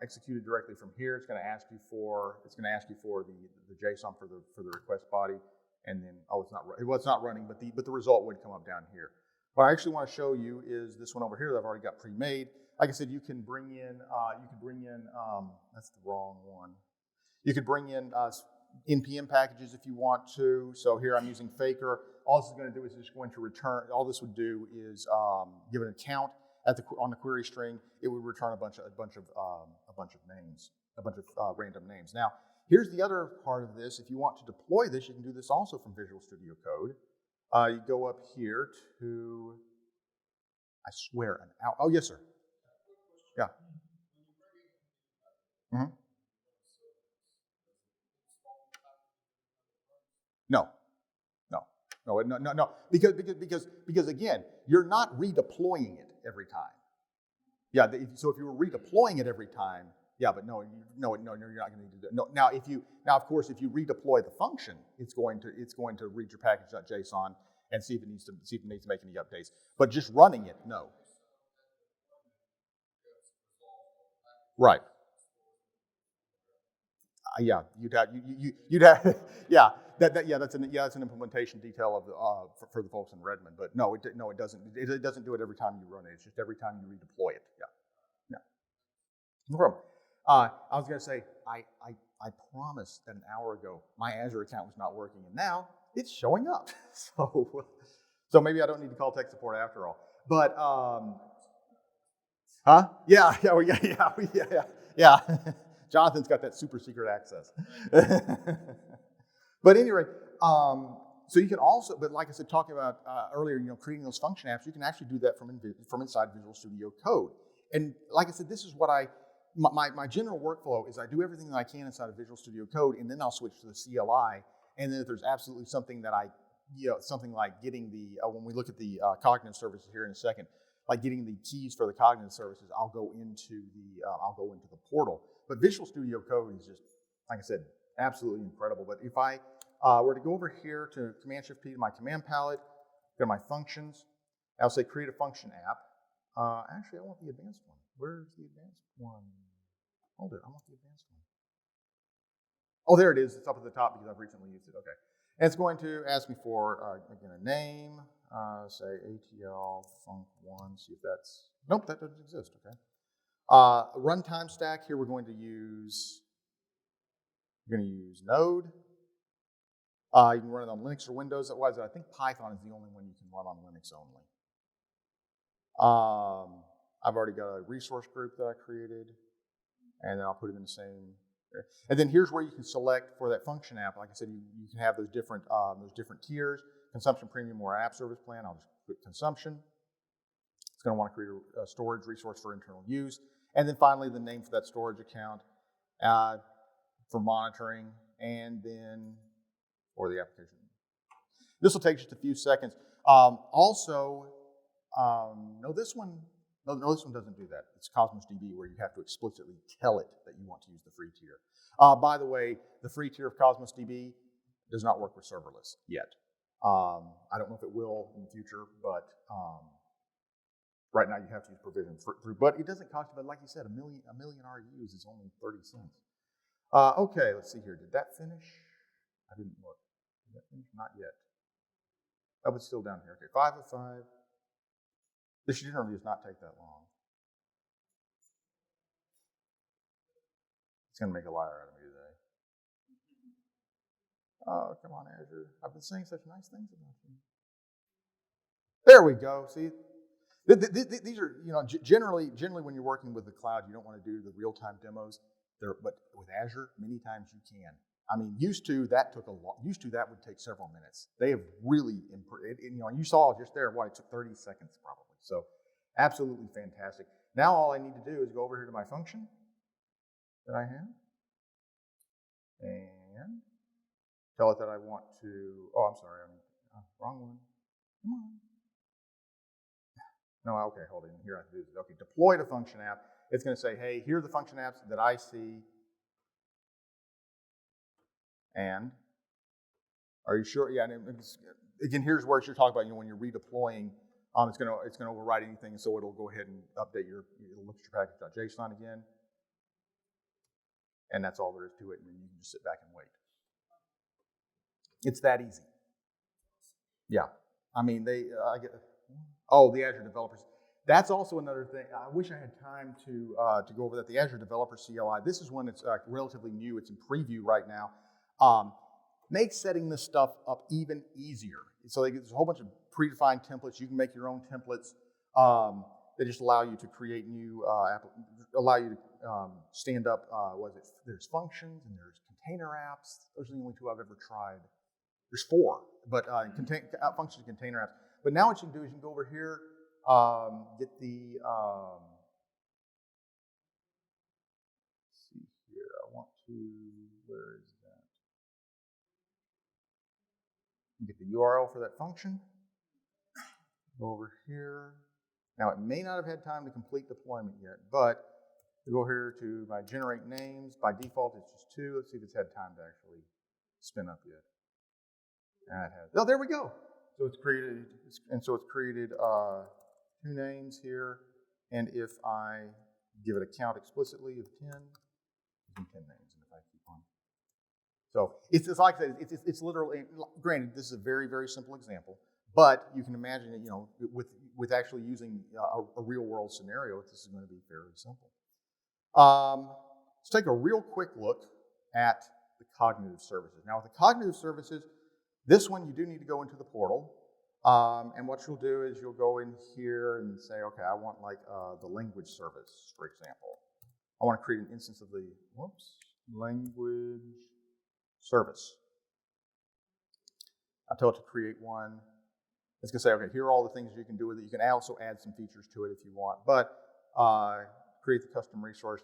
Speaker 1: execute it directly from here. It's going to ask you for the JSON for the request body, and then it's not running, but the result would come up down here. What I actually want to show you is this one over here that I've already got pre-made. Like I said, you can bring in that's the wrong one. You could bring in NPM packages if you want to. So here I'm using Faker. All this is going to do is just going to return. All this would do is give an account on the query string. It would return a bunch of names, a bunch of random names. Now, here's the other part of this. If you want to deploy this, you can do this also from Visual Studio Code. You go up here to, I swear, an hour. Oh yes, sir. Yeah. Mm-hmm. No. Because again, you're not redeploying it every time. Yeah. So if you were redeploying it every time, yeah, but no, you're not going to need to do it. No. Now, of course, if you redeploy the function, it's going to read your package.json and see if it needs to make any updates. But just running it, no. Right. Yeah, you'd have yeah. That's an implementation detail of for the folks in Redmond. But no, it doesn't. It doesn't do it every time you run it. It's just every time you redeploy it. Yeah. No problem. I was going to say I promised that an hour ago my Azure account was not working, and now it's showing up. So maybe I don't need to call tech support after all. But huh? Yeah. Jonathan's got that super secret access. But anyway, so you can also, but like I said, talking about earlier, creating those function apps, you can actually do that from inside Visual Studio Code. And like I said, this is what my general workflow is I do everything that I can inside of Visual Studio Code, and then I'll switch to the CLI. And then if there's absolutely something that something like getting when we look at the cognitive services here in a second, like getting the keys for the cognitive services, I'll go into the portal. But Visual Studio Code is just, like I said, absolutely incredible. But if I were to go over here to Command-Shift-P to my command palette, go to my functions, I'll say create a function app. Actually, I want the advanced one. Where's the advanced one? Hold it, I want the advanced one. Oh, there it is. It's up at the top because I've recently used it. Okay. And it's going to ask me for, again, a name, say ATL func1, see if that's, nope, that doesn't exist, okay. Runtime stack, here we're going to use Node. You can run it on Linux or Windows. Otherwise, I think Python is the only one you can run on Linux only. I've already got a resource group that I created, and then I'll put it in the same. And then here's where you can select for that function app. Like I said, you can have those different tiers: consumption, premium, or app service plan. I'll just put consumption. It's going to want to create a storage resource for internal use, and then finally the name for that storage account for monitoring, and then or the application. This will take just a few seconds. No, this one doesn't do that. It's Cosmos DB where you have to explicitly tell it that you want to use the free tier. By the way, the free tier of Cosmos DB does not work with serverless yet. I don't know if it will in the future, but right now you have to use provision through. But it doesn't cost you. But like you said, a million RUs is only 30 cents. Okay, let's see here. Did that finish? I didn't look. Did that finish? Not yet. Oh, it's still down here. Okay, 5 of 5. This generally does not take that long. It's going to make a liar out of me today. Oh, come on, Azure. I've been saying such nice things about you. There we go. See, these are, generally when you're working with the cloud, you don't want to do the real-time demos. But with Azure, many times you can. I mean, used to that would take several minutes. They have really improved. And you saw just there, it took 30 seconds probably. So absolutely fantastic. Now all I need to do is go over here to my function that I have and tell it that I want to, I'm sorry, wrong one. Come on. No, okay, hold on. Here I have to do this. Okay, deploy to function app. It's going to say, hey, here are the function apps that I see. And are you sure? Yeah, and again, here's where you're talking about, when you're redeploying, it's going to override anything, so it'll go ahead and update it'll look at your package.json again. And that's all there is to it, and then you can just sit back and wait. It's that easy. Yeah. I mean, the Azure developers. That's also another thing. I wish I had time to go over that. The Azure Developer CLI. This is one that's relatively new. It's in preview right now. Makes setting this stuff up even easier. So there's a whole bunch of predefined templates. You can make your own templates that just allow you to create new, allow you to stand up, there's functions and there's container apps. Those are the only two I've ever tried. There's 4, but functions and container apps. But now what you can do is you can go over here, get the, let's see here, where is that? Get the URL for that function. Go over here. Now it may not have had time to complete deployment yet, but go here to my generate names. By default, it's just 2. Let's see if it's had time to actually spin up yet. And it has. Oh, there we go. So it's created, 2 names here. And if I give it a count explicitly of 10, 10 names. And if I keep on. So it's like I said, it's literally, granted, this is a very, very simple example, but you can imagine that, with actually using a real world scenario, this is going to be fairly simple. Let's take a real quick look at the cognitive services. Now with the cognitive services, this one you do need to go into the portal. And what you'll do is you'll go in here and say, okay, I want the language service, for example. I want to create an instance of the, language service. I tell it to create one. It's going to say, okay, here are all the things you can do with it. You can also add some features to it if you want, but create the custom resource.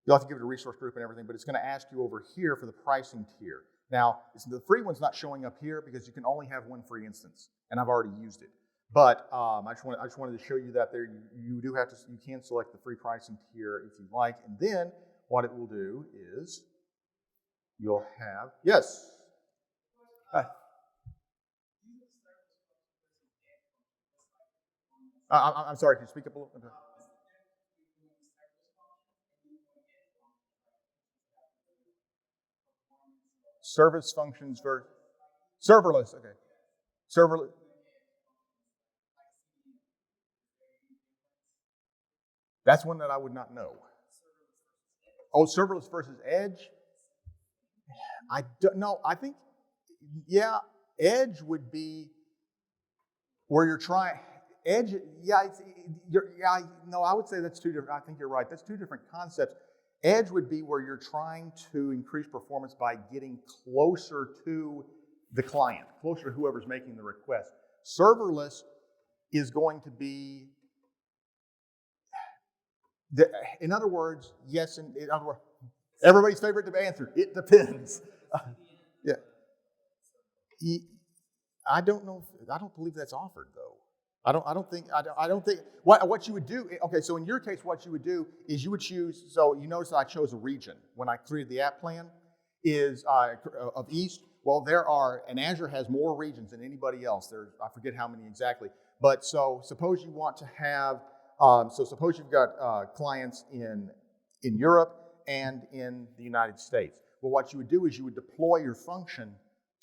Speaker 1: You'll have to give it a resource group and everything, but it's going to ask you over here for the pricing tier. Now, the free one's not showing up here because you can only have 1 free instance, and I've already used it. But I just wanted to show you that there. You can select the free pricing tier if you like, and then what it will do is you'll have yes. I'm sorry. Can you speak up a little? Okay. Service functions versus. Serverless, okay. Serverless. That's one that I would not know. Oh, serverless versus edge? I don't know. I think, yeah, edge would be where you're trying. Edge, yeah, no, I would say that's two different. I think you're right. That's two different concepts. Edge would be where you're trying to increase performance by getting closer to the client, closer to whoever's making the request. Serverless is going to be, in other words, yes, in other words, everybody's favorite answer, it depends. Yeah. I don't know. I don't believe that's offered though. I don't think. What you would do. Okay, so in your case, what you would do is you would choose. So you notice that I chose a region when I created the app plan. Is of East. Well, there are, and Azure has more regions than anybody else. There's, I forget how many exactly. But so suppose you want to have. So suppose you've got clients in Europe and in the United States. Well, what you would do is you would deploy your function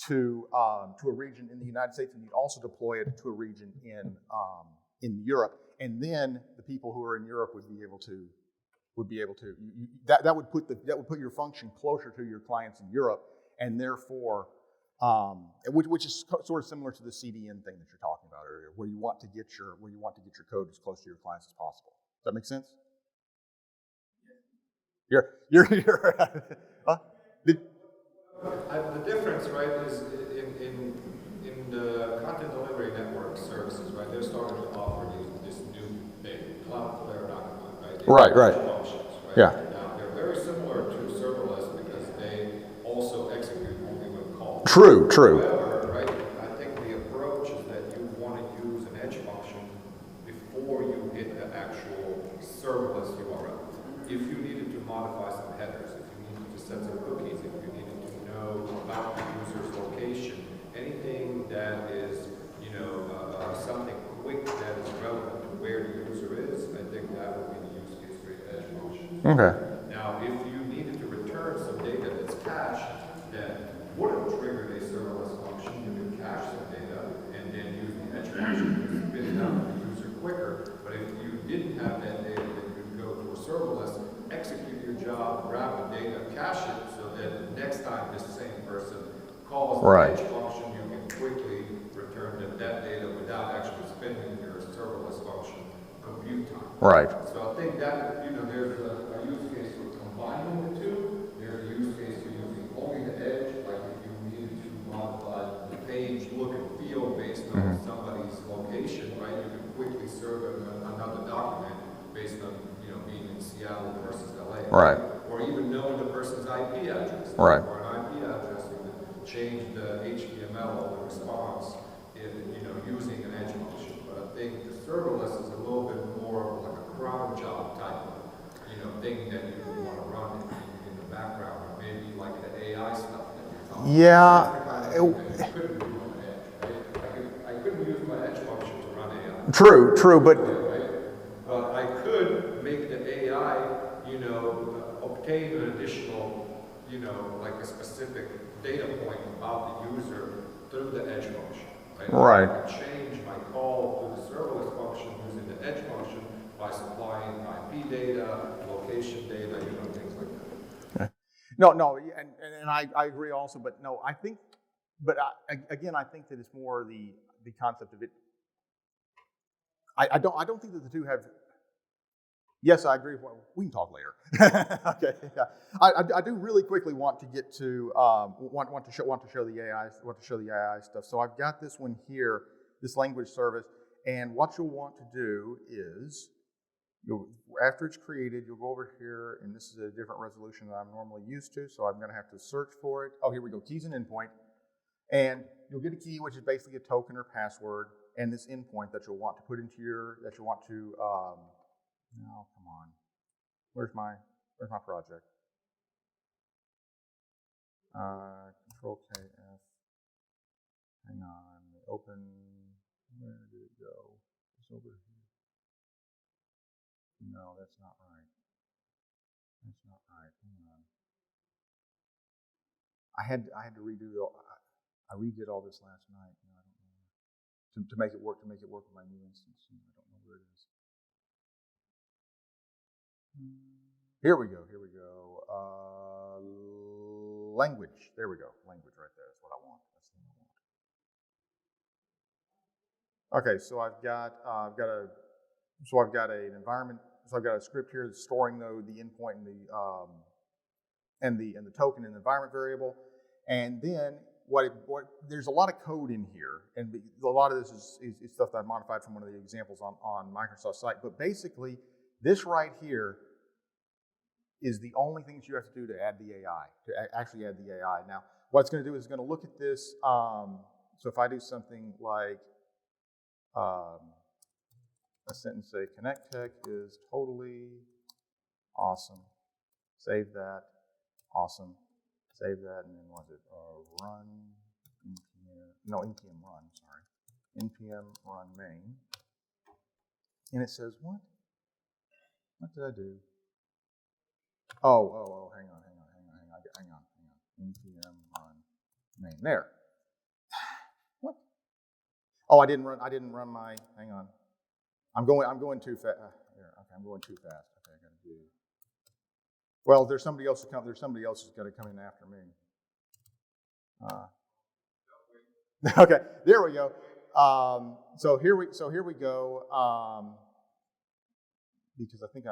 Speaker 1: to a region in the United States, and you'd also deploy it to a region in Europe. And then the people who are in Europe would be able to that would put your function closer to your clients in Europe, and therefore, which is sort of similar to the CDN thing that you're talking about earlier, where you want to get your code as close to your clients as possible. Does that make sense? You're huh?
Speaker 2: The difference, right, is in the content delivery network services, right? They're starting to offer this new thing, Cloudflare document, right?
Speaker 1: Right.
Speaker 2: Functions, right?
Speaker 1: Yeah.
Speaker 2: Now they're very similar to serverless because they also execute only when called.
Speaker 1: True.
Speaker 2: However, right, I think the approach is that you want to use an edge function before you hit the actual serverless URL. If you needed to modify some headers, if you needed to set some cookies, if you needed to know about the user's location, anything that is, something quick that is relevant to where the user is, I think that would be the use case for your edge function.
Speaker 1: Okay.
Speaker 2: Now, if you needed to return some data that's cached that would have triggered a serverless function, you could cache some data and then use the edge function to spit it out to the user quicker. But if you didn't have that data, then you'd go to a serverless, execute your job, grab the data, cache it, so that the next time this same person calls the edge function, you can quickly return that data without actually spending your serverless function compute time.
Speaker 1: Right.
Speaker 2: So I think that, there's a use case for combining the two. There's a use case for using only the edge, like if you needed to modify the page look and feel based on somebody's location, right? You can quickly serve another document based on, being in Seattle versus LA.
Speaker 1: Right.
Speaker 2: Or even knowing the person's IP address.
Speaker 1: Right.
Speaker 2: Or an IP address, you can change the HTML of the response using an edge function. But I think the serverless is a little bit more like a cron job type of, thing that you want to run in the background, or maybe like the AI stuff that you're talking about. I couldn't do on the edge, right? I couldn't use my edge function to run AI.
Speaker 1: True, but
Speaker 2: But I could make the AI, obtain an additional, like a specific data point about the user through the edge function.
Speaker 1: Right.
Speaker 2: I can change my call to the serverless function using the edge function by supplying IP data, location data, things like that.
Speaker 1: Okay. No, and I agree also, but no, I think, I think that it's more the concept of it. I don't think that the two have. Yes, I agree. We can talk later. Okay. Yeah. I do really quickly want to get to want to show the AI stuff. So I've got this one here, this language service, and what you'll want to do is after it's created, you'll go over here, and this is a different resolution than I'm normally used to, so I'm going to have to search for it. Oh, here we go. Keys and endpoint, and you'll get a key, which is basically a token or password, and this endpoint that you'll want to put into no, come on. Where's my project? Control KF. Hang on. Open. Where did it go? It's over here. No, that's not right. That's not right. Hang on. I had to redo I redid all this last night. I don't know. To make it work with my new instance. I don't know where it is. Here we go. Language. There we go. Language right there. That's what I want. That's the thing I want. Okay, so I've got an environment. So I've got a script here that's storing the endpoint and the token in the environment variable, and then there's a lot of code in here, and a lot of this is stuff that I modified from one of the examples on Microsoft's site. But basically, this right here is the only things you have to do to add the AI, actually add the AI. Now, what it's going to do is it's going to look at this. So if I do something like a sentence, say, Connect.Tech is totally awesome. Save that. Awesome. Save that, and then was it run npm run, sorry. npm run main. And it says, what? What did I do? Oh, hang on. npm run main. There. What? Oh, I didn't run my, hang on. I'm going too fast. Okay, I'm going too fast. Okay, I gotta do. Well, there's somebody else who's gonna come in after me. Okay, there we go. So here we go. Because I think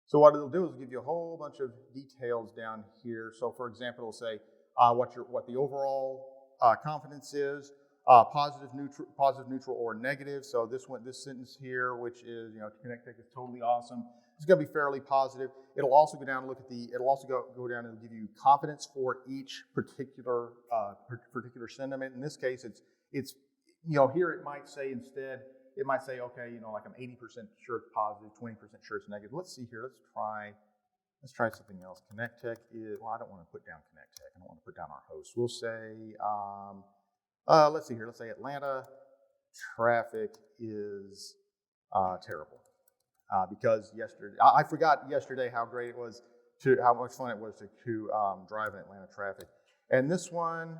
Speaker 1: so what it'll do is give you a whole bunch of details down here. So for example, it'll say what the overall confidence is, positive, neutral, or negative. So this sentence here, which is Connect.Tech is totally awesome. It's going to be fairly positive. It'll also go down and look at it'll also go down and give you confidence for each particular sentiment. In this case, it's here it might say instead. It might say, okay, like I'm 80% sure it's positive, 20% sure it's negative. Let's see here. Let's try something else. Connect.Tech is, well, I don't want to put down Connect.Tech. I don't want to put down our host. We'll say, let's see here. Let's say Atlanta traffic is terrible. Because yesterday, I forgot yesterday how great it was how much fun it was to drive in Atlanta traffic. And this one,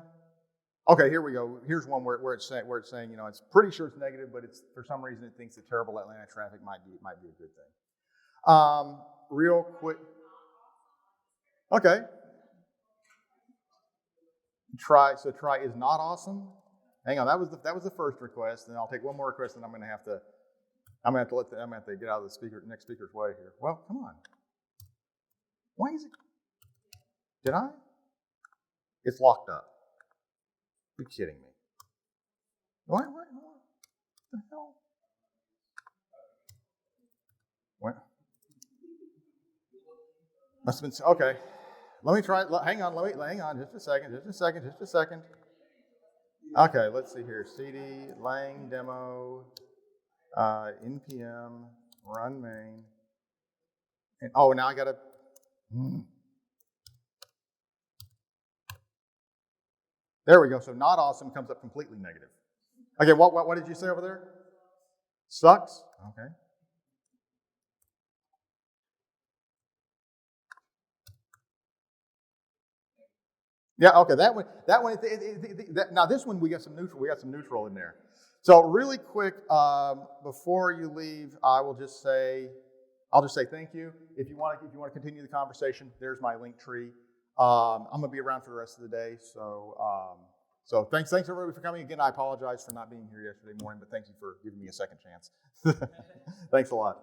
Speaker 1: okay, here we go. Here's one where it's saying it's pretty sure it's negative, but it's for some reason it thinks that terrible Atlanta traffic might be a good thing. Real quick. Okay. Try is not awesome. Hang on, that was the first request, and I'll take one more request, and I'm gonna have to get out of the next speaker's way here. Well, come on. Why is it? Did I? It's locked up. You're kidding me. What the hell? What? Must have been, okay. Let me try, hang on, just a second. Okay, let's see here. CD, lang demo, npm, run main. And, now I gotta, There we go. So not awesome comes up completely negative. Okay, what did you say over there? Sucks? Okay. Yeah, okay, that one, now this one we got some neutral in there. So really quick, before you leave, I'll just say thank you. If you want to continue the conversation, there's my link tree. I'm gonna be around for the rest of the day, so thanks everybody for coming. Again, I apologize for not being here yesterday morning, but thank you for giving me a second chance. Thanks a lot.